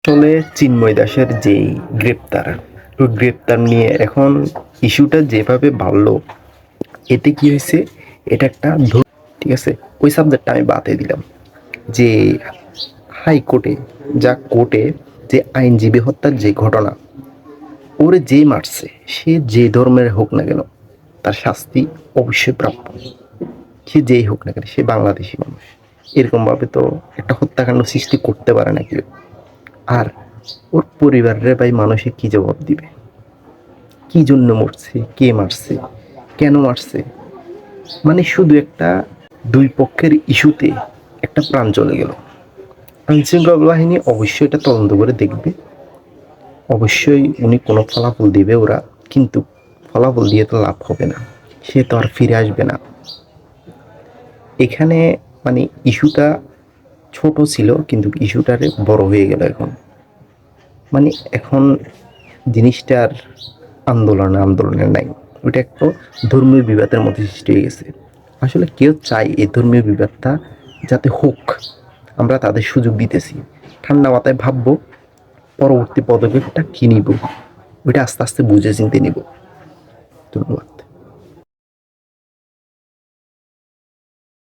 আসলে চিন্ময় দাসের যেই গ্রেপ্তার, ওই গ্রেপ্তার নিয়ে এখন ইস্যুটা যেভাবে বাড়লো, এতে কি হয়েছে, এটা একটা ঠিক আছে। ওই সাবজেক্টটা আমি বাদে দিলাম। যে হাইকোর্টে যা কোর্টে যে আইনজীবী হত্যার যে ঘটনা, ওরে যে মারছে সে যে ধর্মের হোক না কেন, তার শাস্তি অবশ্যই প্রাপ্য। সে যেই হোক না কেন, সে বাংলাদেশি মানুষ। এরকম ভাবে তো একটা হত্যাকাণ্ড সৃষ্টি করতে পারে না কেউ। আর ওর পরিবারের ভাই মানুষে কি জবাব দিবে? কি জন্য মরছে, কে মারছে, কেন মারছে? মানে শুধু একটা দুই পক্ষের ইস্যুতে একটা প্রাণ চলে গেল। আইনশৃঙ্খলা বাহিনী অবশ্যই এটা তদন্ত করে দেখবে, অবশ্যই উনি কোনো ফলাফল দিবে ওরা, কিন্তু ফলাফল দিয়ে তো লাভ হবে না, সে তো আর ফিরে আসবে না। এখানে মানে ইস্যুটা ছোট ছিল, কিন্তু ইস্যুটারে বড় হয়ে গেল এখন। মানে এখন জিনিসটার আন্দোলনের নাই, ওইটা একটা ধর্মীয় বিবাদের মধ্যে সৃষ্টি হয়ে গেছে। আসলে কেউ চাই এই ধর্মীয় বিবাদটা যাতে হোক, আমরা তাদের সুযোগ দিতেছি। ঠান্ডা মাথায় ভাববো পরবর্তী পদক্ষেপটা কি নিব, ওইটা আস্তে আস্তে বুঝে চিনতে নিব। ধন্যবাদ।